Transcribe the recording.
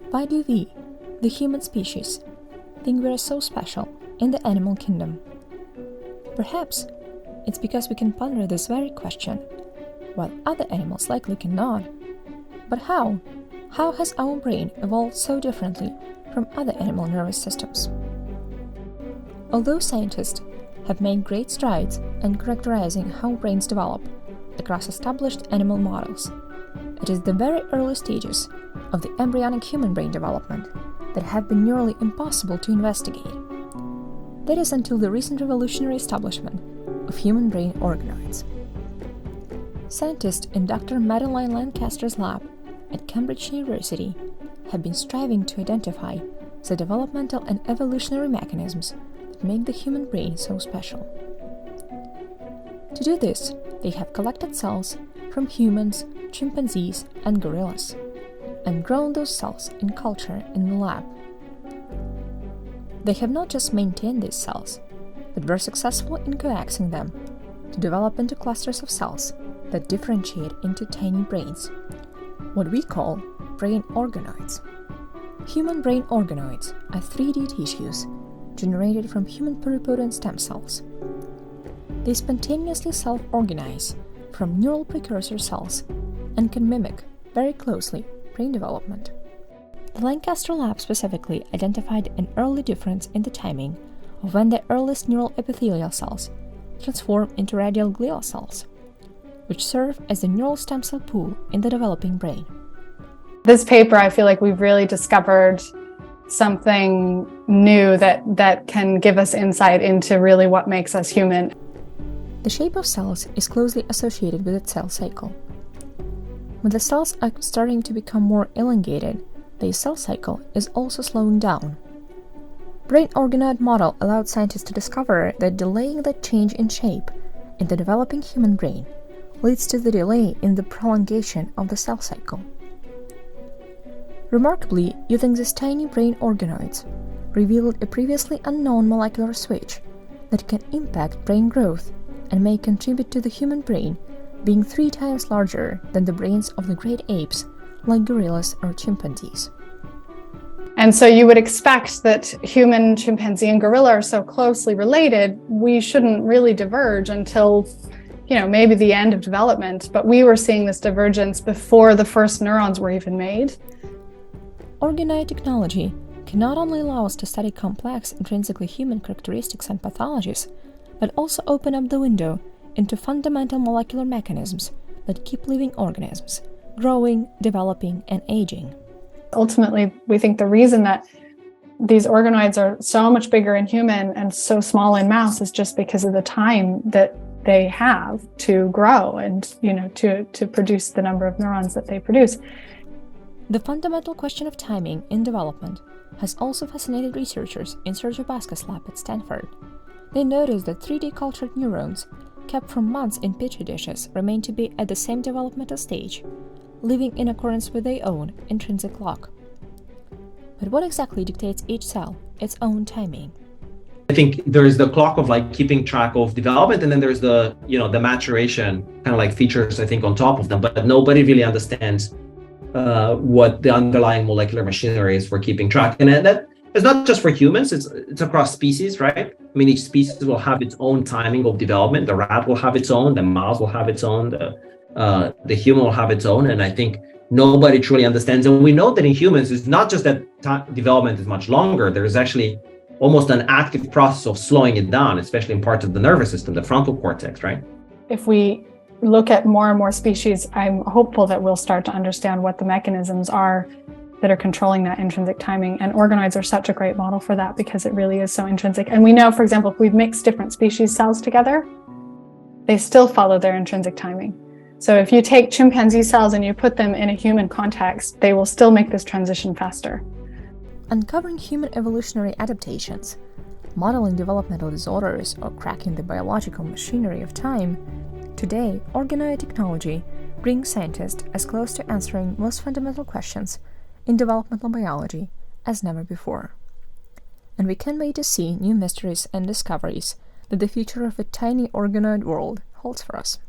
Why do we, the human species, think we are so special in the animal kingdom? Perhaps it's because we can ponder this very question, while other animals likely cannot. But how? How has our brain evolved so differently from other animal nervous systems? Although scientists have made great strides in characterizing how brains develop across established animal models, it is the very early stages of the embryonic human brain development that have been nearly impossible to investigate. That is until the recent revolutionary establishment of human brain organoids. Scientists in Dr. Madeline Lancaster's lab at Cambridge University have been striving to identify the developmental and evolutionary mechanisms that make the human brain so special. To do this, they have collected cells from humans, chimpanzees, and gorillas, and grown those cells in culture in the lab. They have not just maintained these cells, but were successful in coaxing them to develop into clusters of cells that differentiate into tiny brains, what we call brain organoids. Human brain organoids are 3D tissues generated from human pluripotent stem cells. They spontaneously self-organize from neural precursor cells and can mimic very closely brain development. The Lancaster lab specifically identified an early difference in the timing of when the earliest neural epithelial cells transform into radial glial cells, which serve as the neural stem cell pool in the developing brain. This paper, I feel like we've really discovered something new that can give us insight into really what makes us human. The shape of cells is closely associated with its cell cycle. When the cells are starting to become more elongated, their cell cycle is also slowing down. Brain organoid model allowed scientists to discover that delaying that change in shape in the developing human brain leads to the delay in the prolongation of the cell cycle. Remarkably, using these tiny brain organoids revealed a previously unknown molecular switch that can impact brain growth and may contribute to the human brain being 3 times larger than the brains of the great apes like gorillas or chimpanzees. And so you would expect that human, chimpanzee, and gorilla are so closely related, we shouldn't really diverge until, maybe the end of development. But we were seeing this divergence before the first neurons were even made. Organoid technology can not only allow us to study complex, intrinsically human characteristics and pathologies, but also open up the window into fundamental molecular mechanisms that keep living organisms growing, developing, and aging. Ultimately, we think the reason that these organoids are so much bigger in human and so small in mouse is just because of the time that they have to grow and, to produce the number of neurons that they produce. The fundamental question of timing in development has also fascinated researchers in Sergio Vázquez's lab at Stanford. They noticed that 3D cultured neurons kept from months in petri dishes remain to be at the same developmental stage, living in accordance with their own intrinsic clock. But what exactly dictates each cell its own timing? I think there's the clock of keeping track of development, and then there's the maturation kind of features, I think, on top of them. But nobody really understands what the underlying molecular machinery is for keeping track. And that is not just for humans, it's across species, right? I mean, each species will have its own timing of development. The rat will have its own, the mouse will have its own, the human will have its own. And I think nobody truly understands. And we know that in humans, it's not just that development is much longer. There is actually almost an active process of slowing it down, especially in parts of the nervous system, the frontal cortex, right? If we look at more and more species, I'm hopeful that we'll start to understand what the mechanisms are that are controlling that intrinsic timing. And organoids are such a great model for that because it really is so intrinsic. And we know, for example, if we've mixed different species cells together, they still follow their intrinsic timing. So if you take chimpanzee cells and you put them in a human context, they will still make this transition faster. Uncovering human evolutionary adaptations, modeling developmental disorders, or cracking the biological machinery of time, today, organoid technology brings scientists as close to answering most fundamental questions in developmental biology as never before. And we can't wait to see new mysteries and discoveries that the future of a tiny organoid world holds for us.